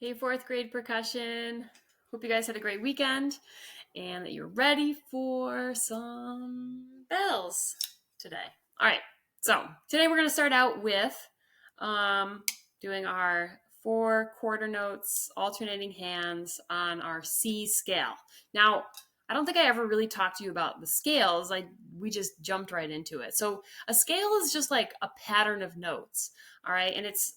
Hey, fourth grade percussion. Hope you guys had a great weekend and that you're ready for some bells today. All right, so today we're going to start out with doing our 4 quarter notes, alternating hands on our C scale. Now, I don't think I ever really talked to you about the scales. We just jumped right into it. So a scale is just like a pattern of notes, all right, and it's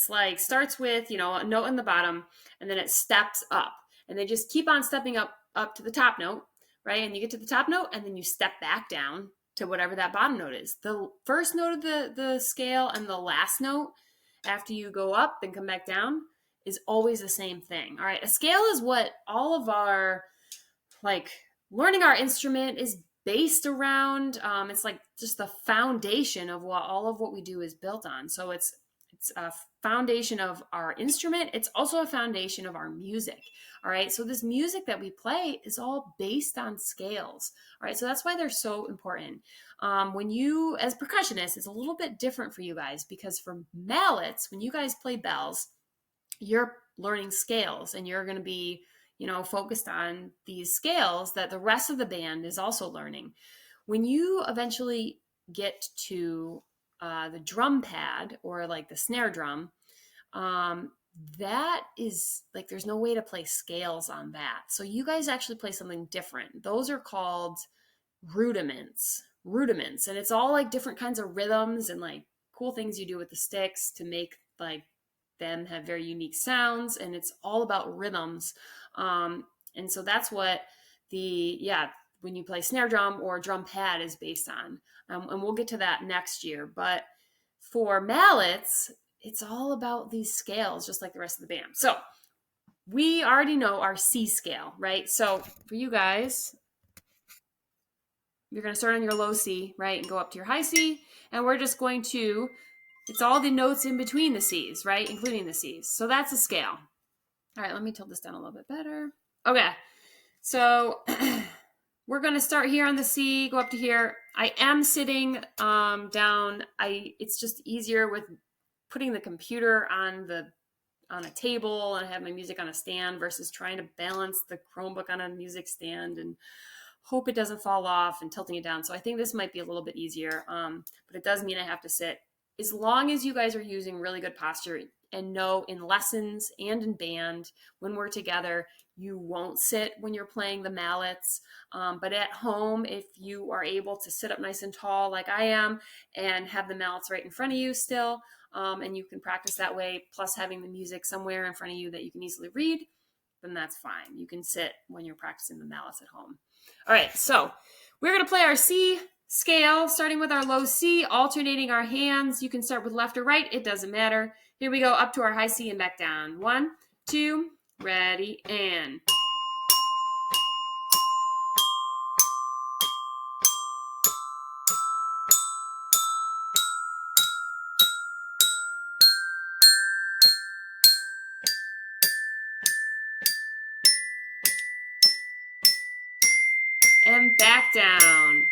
like starts with a note in the bottom, and then it steps up, and they just keep on stepping up to the top note, right? And you get to the top note, and then you step back down to whatever that bottom note is. The first note of the scale and the last note after you go up and come back down is always the same thing. All right, a scale is what all of our like learning our instrument is based around. It's like just the foundation of what all of what we do is built on. So it's a foundation of our instrument. It's also a foundation of our music. All right. So this music that we play is all based on scales. All right. So that's why they're so important. When you, as percussionists, it's a little bit different for you guys because for mallets, when you guys play bells, you're learning scales and you're going to be, focused on these scales that the rest of the band is also learning. When you eventually get to the drum pad or like the snare drum, that is like there's no way to play scales on that. So you guys actually play something different. Those are called rudiments, and it's all like different kinds of rhythms and like cool things you do with the sticks to make like them have very unique sounds, and it's all about rhythms. And so that's what when you play snare drum or drum pad is based on. And we'll get to that next year. But for mallets, it's all about these scales, just like the rest of the band. So we already know our C scale, right? So for you guys, you're going to start on your low C, right? And go up to your high C. And we're just going to, it's all the notes in between the C's, right? Including the C's. So that's a scale. All right, let me tilt this down a little bit better. Okay, so we're going to start here on the C, go up to here. I am sitting down. It's just easier with putting the computer on a table and have my music on a stand versus trying to balance the Chromebook on a music stand and hope it doesn't fall off and tilting it down. So I think this might be a little bit easier, but it does mean I have to sit. As long as you guys are using really good posture and know in lessons and in band, when we're together, you won't sit when you're playing the mallets. But at home, if you are able to sit up nice and tall like I am and have the mallets right in front of you still, and you can practice that way, plus having the music somewhere in front of you that you can easily read, then that's fine. You can sit when you're practicing the mallets at home. All right, so we're going to play our C scale, starting with our low C, alternating our hands. You can start with left or right. It doesn't matter. Here we go, up to our high C and back down. 1, 2, ready, and... and back down.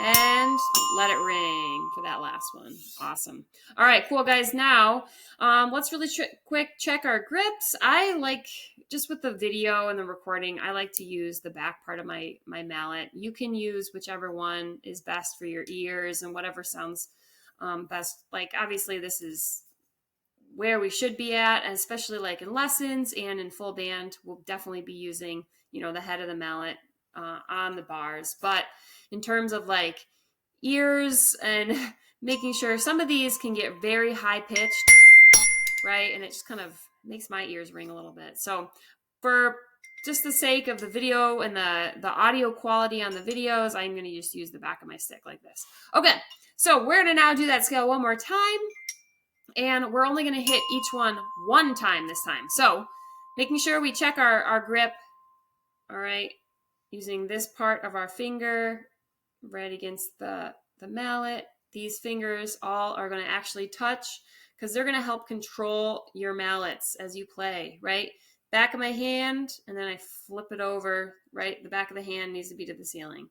And let it ring for that last one. Awesome. All right, cool, guys. Now, let's really quick check our grips. I like, just with the video and the recording, I like to use the back part of my mallet. You can use whichever one is best for your ears and whatever sounds best. Like, obviously, this is where we should be at, and especially like in lessons and in full band, we'll definitely be using, the head of the mallet on the bars. But in terms of like ears and making sure, some of these can get very high pitched, right? And it just kind of makes my ears ring a little bit. So for just the sake of the video and the audio quality on the videos, I'm going to just use the back of my stick like this. Okay, so we're going to now do that scale one more time. And we're only going to hit each one time this time. So making sure we check our grip, all right, using this part of our finger right against the mallet. These fingers all are going to actually touch because they're going to help control your mallets as you play, right? Back of my hand, and then I flip it over, right? The back of the hand needs to be to the ceiling.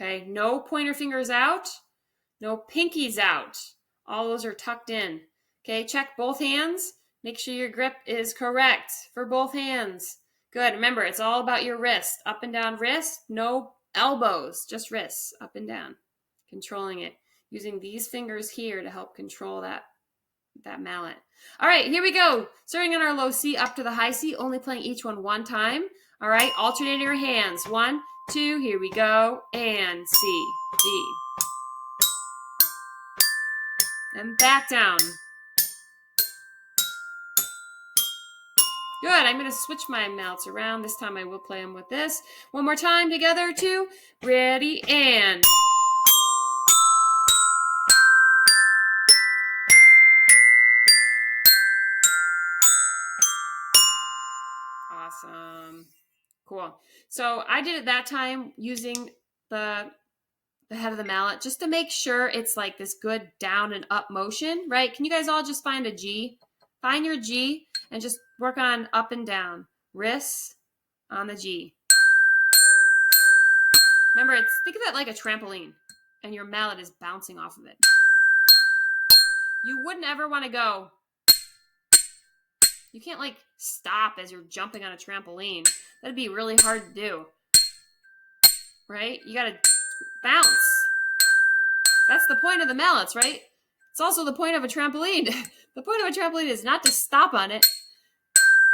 Okay, no pointer fingers out, no pinkies out. All those are tucked in. Okay, check both hands. Make sure your grip is correct for both hands. Good. Remember, it's all about your wrist. Up and down wrist, no elbows, just wrists, up and down. Controlling it. Using these fingers here to help control that mallet. All right, here we go. Starting on our low C up to the high C, only playing each one time. All right, alternating your hands. 1, 2, here we go. And C, D. And back down. Good. I'm going to switch my mallets around. This time I will play them with this. One more time together. 2. Ready, and. Awesome. Cool. So I did it that time using the head of the mallet just to make sure it's like this good down and up motion, right? Can you guys all just find a G? Find your G and just work on up and down. Wrists on the G. Remember, think of it like a trampoline, and your mallet is bouncing off of it. You wouldn't ever want to go. You can't like stop as you're jumping on a trampoline. That'd be really hard to do, right? You gotta bounce. That's the point of the mallets, right? It's also the point of a trampoline. The point of a trampoline is not to stop on it,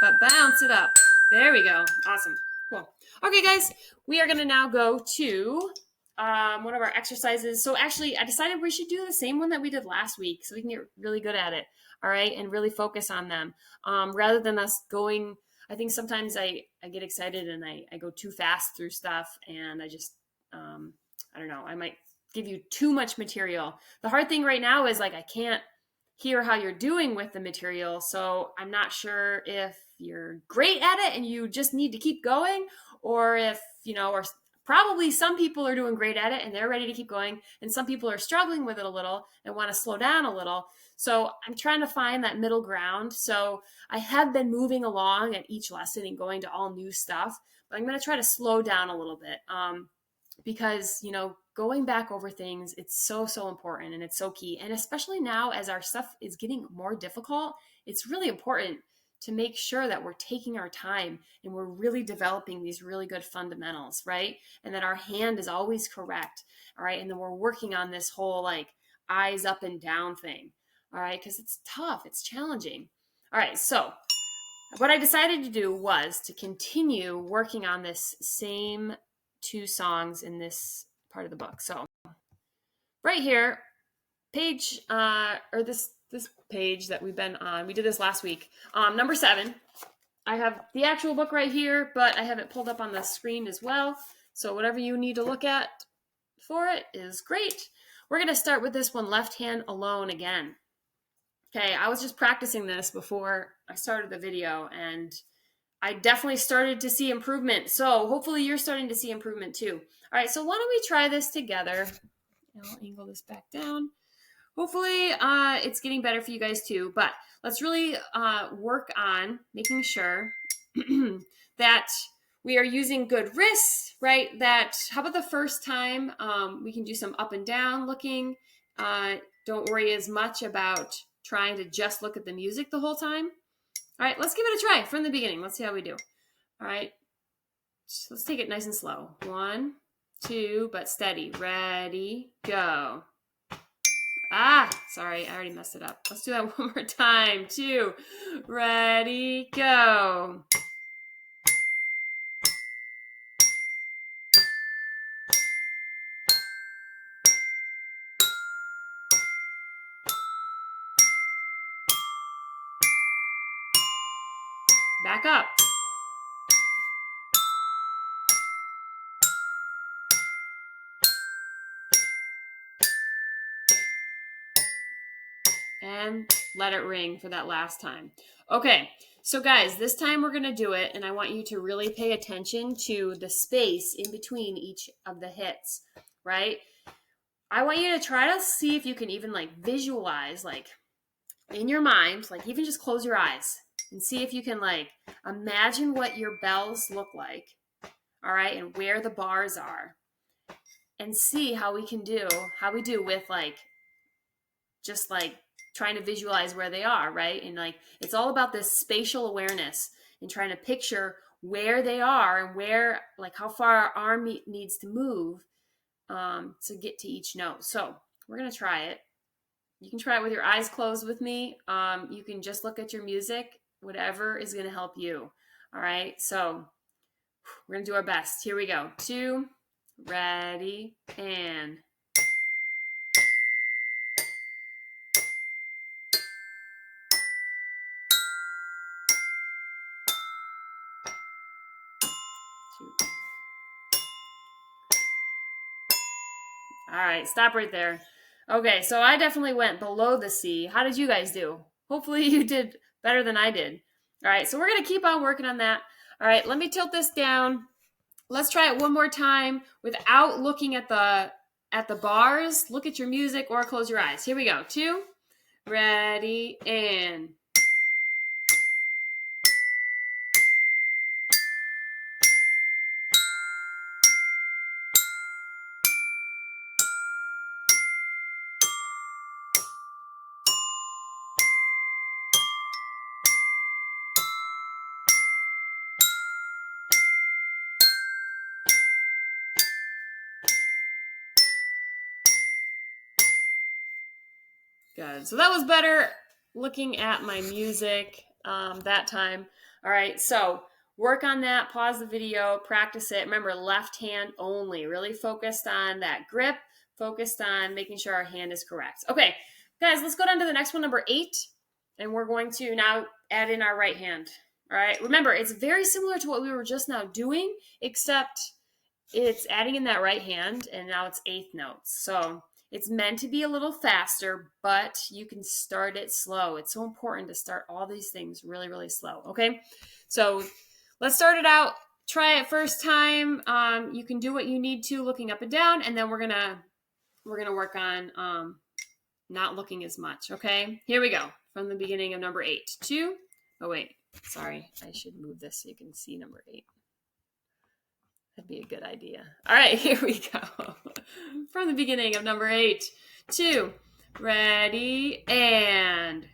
but bounce it up. There we go. Awesome. Cool. Okay, guys, we are going to now go to one of our exercises. So actually, I decided we should do the same one that we did last week so we can get really good at it, all right, and really focus on them rather than us going. I think sometimes I get excited and I go too fast through stuff, and I just, I don't know, I might give you too much material. The hard thing right now is like I can't hear how you're doing with the material, so I'm not sure if you're great at it and you just need to keep going, or if, or probably some people are doing great at it and they're ready to keep going, and some people are struggling with it a little and want to slow down a little. So I'm trying to find that middle ground. So I have been moving along at each lesson and going to all new stuff, but I'm going to try to slow down a little bit because, going back over things, it's so important and it's so key. And especially now as our stuff is getting more difficult, it's really important to make sure that we're taking our time and we're really developing these really good fundamentals, right? And that our hand is always correct, all right? And then we're working on this whole like eyes up and down thing, all right? Because it's tough, it's challenging. All right, so what I decided to do was to continue working on this same 2 songs in this part of the book. So right here, page, or this page that we've been on, we did this last week, number 7. I have the actual book right here, but I have it pulled up on the screen as well. So whatever you need to look at for it is great. We're going to start with this one, left hand alone again. Okay, I was just practicing this before I started the video, and I definitely started to see improvement. So hopefully you're starting to see improvement too. All right, so why don't we try this together? I'll angle this back down. Hopefully it's getting better for you guys too, but let's really work on making sure that we are using good wrists, right? That, how about the first time we can do some up and down looking. Don't worry as much about trying to just look at the music the whole time. All right, let's give it a try from the beginning. Let's see how we do. All right, so let's take it nice and slow. 1, 2, but steady. Ready, go. Sorry, I already messed it up. Let's do that one more time. 2, ready, go. Back up. And let it ring for that last time. Okay, so guys, this time we're going to do it, and I want you to really pay attention to the space in between each of the hits, right? I want you to try to see if you can even like visualize like in your mind, like even just close your eyes and see if you can like imagine what your bells look like, all right, and where the bars are, and see how we do with like just like trying to visualize where they are, right? And like it's all about this spatial awareness and trying to picture where they are and where like how far our arm needs to move to get to each note. So we're gonna try it. You can try it with your eyes closed with me. You can just look at your music, whatever is gonna help you. All right, so we're gonna do our best. Here we go. 2, ready, and two. All right, stop right there. Okay, so I definitely went below the C. How did you guys do? Hopefully you did better than I did. All right, so we're going to keep on working on that. All right, let me tilt this down. Let's try it one more time without looking at the bars. Look at your music or close your eyes. Here we go. 2, ready, and good. So that was better looking at my music that time. All right, so work on that, pause the video, practice it. Remember, left hand only. Really focused on that grip, focused on making sure our hand is correct. Okay, guys, let's go down to the next one, number 8, and we're going to now add in our right hand. All right, remember, it's very similar to what we were just now doing, except it's adding in that right hand, and now it's 8th notes. So it's meant to be a little faster, but you can start it slow. It's so important to start all these things really, really slow. Okay, so let's start it out. Try it first time. You can do what you need to, looking up and down, and then we're gonna work on not looking as much. Okay, here we go from the beginning of number 8. 2. Oh wait, sorry, I should move this so you can see number 8. That'd be a good idea. All right, here we go. From the beginning of number 8. 2, ready, and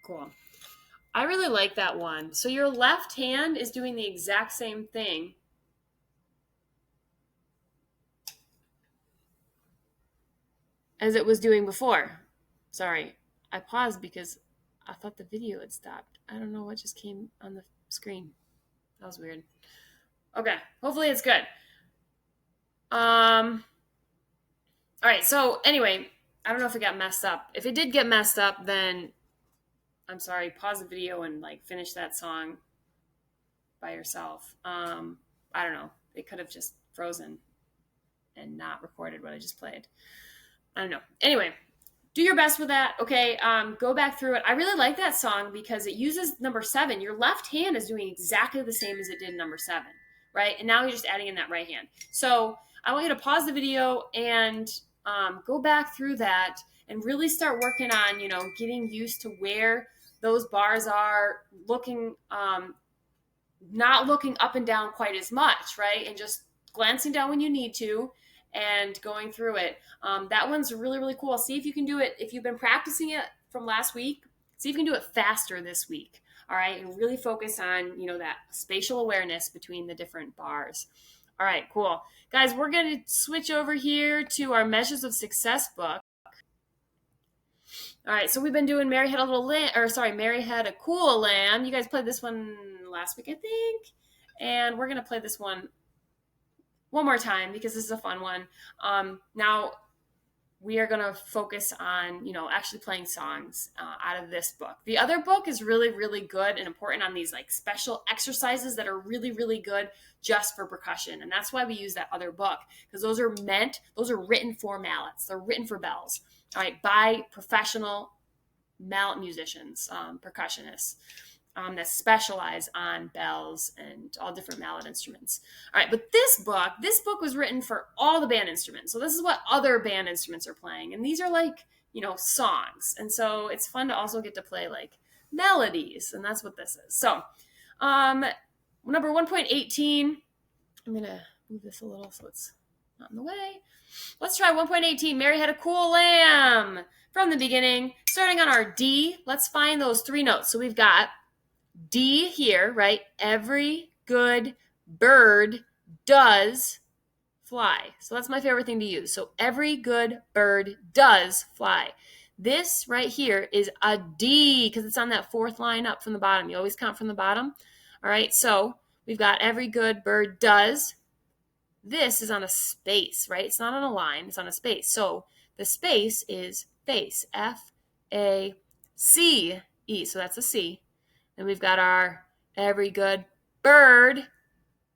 cool. I really like that one. So your left hand is doing the exact same thing as it was doing before. Sorry, I paused because I thought the video had stopped. I don't know what just came on the screen. That was weird. Okay, hopefully it's good. All right, so anyway, I don't know if it got messed up. If it did get messed up, then I'm sorry. Pause the video and like finish that song by yourself. I don't know. It could have just frozen and not recorded what I just played. I don't know. Anyway, do your best with that. Okay, go back through it. I really like that song because it uses number 7. Your left hand is doing exactly the same as it did in number 7, right? And now you're just adding in that right hand. So I want you to pause the video and go back through that and really start working on, getting used to where those bars are, looking, not looking up and down quite as much, right? And just glancing down when you need to and going through it. That one's really, really cool. See if you can do it. If you've been practicing it from last week, see if you can do it faster this week. All right. And really focus on, that spatial awareness between the different bars. All right, cool. Guys, we're going to switch over here to our Measures of Success book. All right, so we've been doing Mary Had a Cool Lamb. You guys played this one last week, I think. And we're going to play this one one more time because this is a fun one. Now we are going to focus on, actually playing songs out of this book. The other book is really, really good and important on these like special exercises that are really, really good just for percussion. And that's why we use that other book, because those are written for mallets. They're written for bells, all right, by professional mallet musicians, percussionists. That specialize on bells and all different mallet instruments. All right, but this book was written for all the band instruments. So this is what other band instruments are playing. And these are like, songs. And so it's fun to also get to play like melodies. And that's what this is. So number 1.18, I'm going to move this a little so it's not in the way. Let's try 1.18. Mary had a cool lamb. From the beginning, starting on our D, let's find those 3 notes. So we've got D here, right? Every good bird does fly. So that's my favorite thing to use. So every good bird does fly. This right here is a D because it's on that 4th line up from the bottom. You always count from the bottom. All right, so we've got every good bird does. This is on a space, right? It's not on a line, it's on a space. So the space is face, F-A-C-E. So that's a C. Then we've got our every good bird.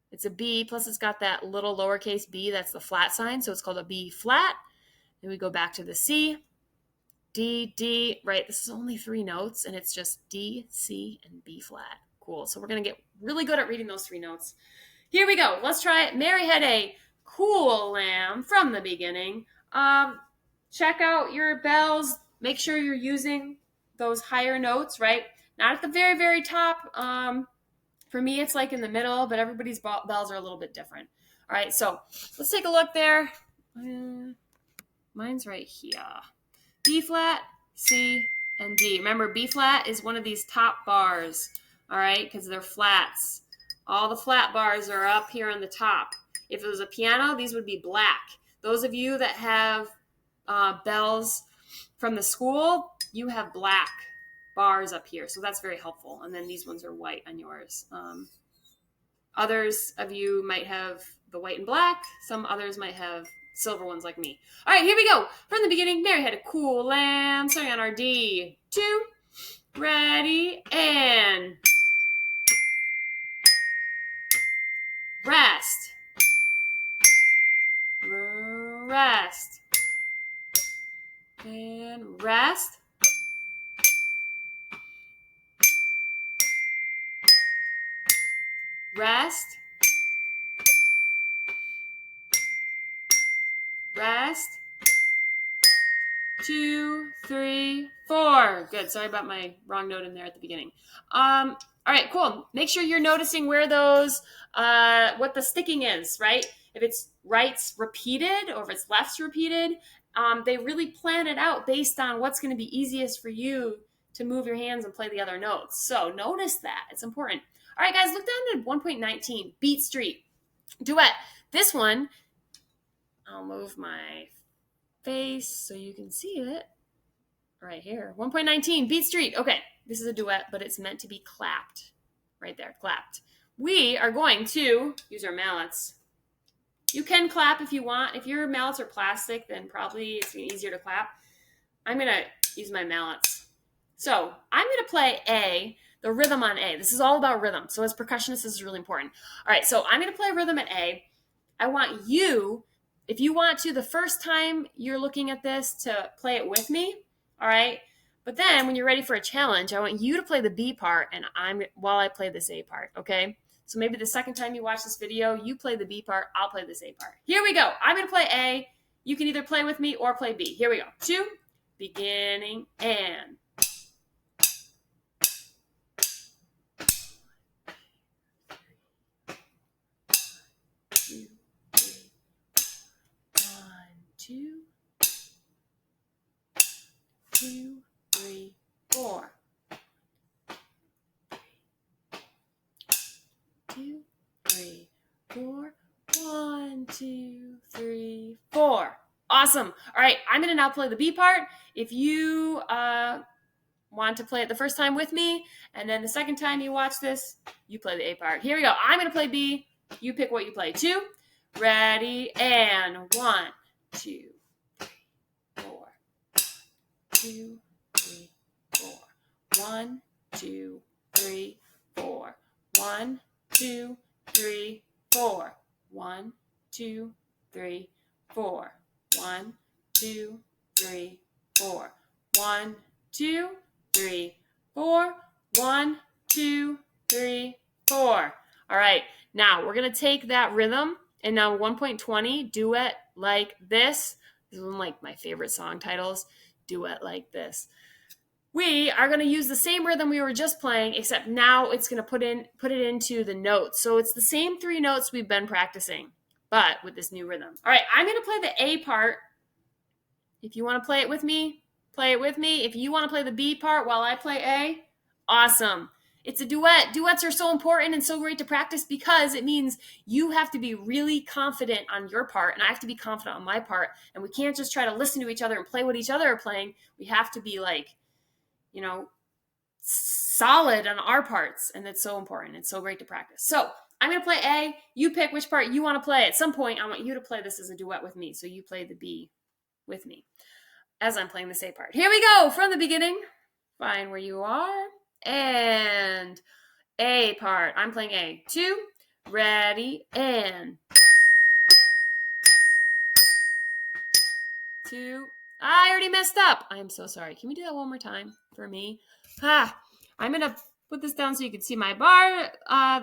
It's a B, plus it's got that little lowercase b, that's the flat sign, so it's called a B flat. Then we go back to the C, D, D, right? This is only 3 notes, and it's just D, C, and B flat. Cool. So we're going to get really good at reading those 3 notes. Here we go. Let's try it. Mary had a cool lamb from the beginning. Check out your bells. Make sure you're using those higher notes, right? Not at the very, very top. For me, it's like in the middle, but everybody's bells are a little bit different. All right, so let's take a look there. Mine's right here. B flat, C, and D. Remember, B flat is one of these top bars, all right, because they're flats. All the flat bars are up here on the top. If it was a piano, these would be black. Those of you that have bells from the school, you have black bars up here. So that's very helpful. And then these ones are white on yours. Others of you might have the white and black. Some others might have silver ones like me. All right, here we go. From the beginning, Mary had a cool lamb. Starting on our D. 2, ready, and rest. Rest. And rest. Rest. Rest. 2, 3, 4. Good. Sorry about my wrong note in there at the beginning. All right, cool. Make sure you're noticing where those, what the sticking is, right? If it's right's repeated or if it's left's repeated, they really plan it out based on what's going to be easiest for you to move your hands and play the other notes. So notice that. It's important. All right, guys, look down to 1.19, Beat Street. Duet. This one, I'll move my face so you can see it right here. 1.19, Beat Street. Okay, this is a duet, but it's meant to be clapped. Right there, clapped. We are going to use our mallets. You can clap if you want. If your mallets are plastic, then probably it's easier to clap. I'm going to use my mallets. So I'm going to play A, the rhythm on A. This is all about rhythm. So as percussionists, this is really important. All right, so I'm going to play rhythm at A. I want you, if you want to, the first time you're looking at this, to play it with me, all right? But then when you're ready for a challenge, I want you to play the B part and while I play this A part, okay? So maybe the second time you watch this video, you play the B part, I'll play this A part. Here we go. I'm going to play A. You can either play with me or play B. Here we go. 2, beginning, and. Two, 2, 3, 4. 2, 3, 4. 1, 2, 3, 4. Awesome. All right, I'm going to now play the B part. If you want to play it the first time with me, and then the second time you watch this, you play the A part. Here we go. I'm going to play B. You pick what you play. 2, ready, and 1, 2, 4, 2, 3, 4. 1, 2, 3, 4. 1, 2, 3, 4. 1, 2, 3, 4. 1, 2, 3, 4. 1, 2, 3, 4. 1, 2, 3, 4. All right, now we're going to take that rhythm and now 1.20, duet like this. This is one of like my favorite song titles, duet like this. We are going to use the same rhythm we were just playing, except now it's going to put it into the notes. So it's the same 3 notes we've been practicing, but with this new rhythm. All right, I'm going to play the A part. If you want to play it with me, play it with me. If you want to play the B part while I play A, awesome. It's a duet. Duets are so important and so great to practice because it means you have to be really confident on your part and I have to be confident on my part. And we can't just try to listen to each other and play what each other are playing. We have to be like, solid on our parts. And that's so important. It's so great to practice. So I'm going to play A. You pick which part you want to play. At some point, I want you to play this as a duet with me. So you play the B with me as I'm playing the A part. Here we go from the beginning. Find where you are. And A part. I'm playing A. 2, ready, and 2. I already messed up. I'm so sorry. Can we do that one more time for me? I'm going to put this down so you can see my bar,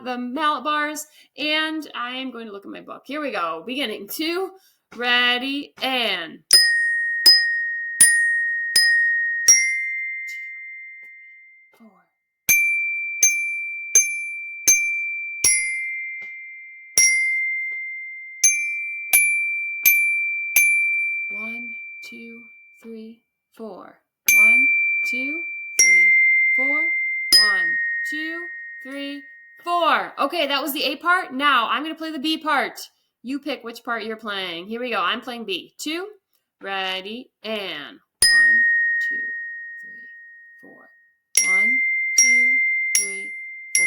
the mallet bars, and I'm going to look at my book. Here we go. Beginning. 2, ready, and 4. 1, 2, 3, 4. 1, 2, 3, 4. 1, 2, 3, 4. Okay, that was the A part. Now I'm going to play the B part. You pick which part you're playing. Here we go. I'm playing B. 2, ready, and 1, 2, 3, 4. 1, 2, 3, 4.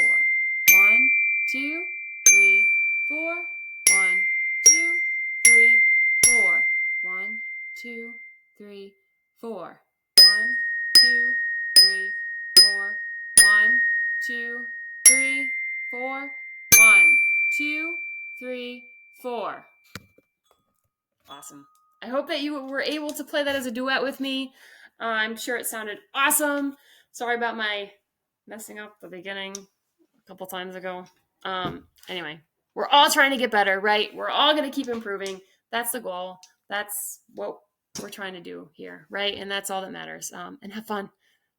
1, 2, 3, 4. 1, 2, 3, 4. 1, 2, 3, 4. 1, 2, 3, 4. 1, 2, 3, 4. 1, 2, 3, 4. Awesome. I hope that you were able to play that as a duet with me. I'm sure it sounded awesome. Sorry about my messing up the beginning a couple times ago. Anyway, we're all trying to get better, right? We're all going to keep improving. That's the goal. That's what we're trying to do here, right? And that's all that matters. And have fun.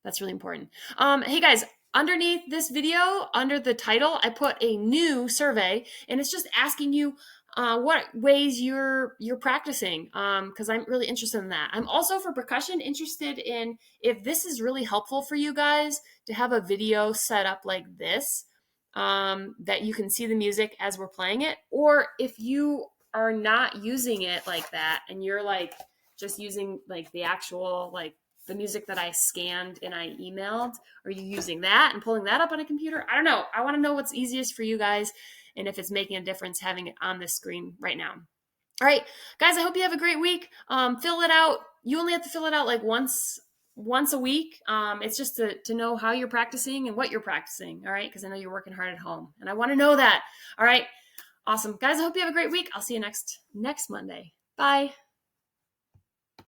That's really important. Hey guys, underneath this video, under the title, I put a new survey, and it's just asking you what ways you're practicing, because I'm really interested in that. I'm also, for percussion, interested in if this is really helpful for you guys to have a video set up like this, that you can see the music as we're playing it, or if you are not using it like that and you're like just using like the actual like the music that I scanned and I emailed, are you using that and pulling that up on a computer? I don't know. I want to know what's easiest for you guys and if it's making a difference having it on this screen right now. All right, guys, I hope you have a great week. Fill it out. You only have to fill it out like once a week. It's just to know how you're practicing and what you're practicing. All right, because I know you're working hard at home and I want to know that. All right, awesome. Guys, I hope you have a great week. I'll see you next Monday. Bye.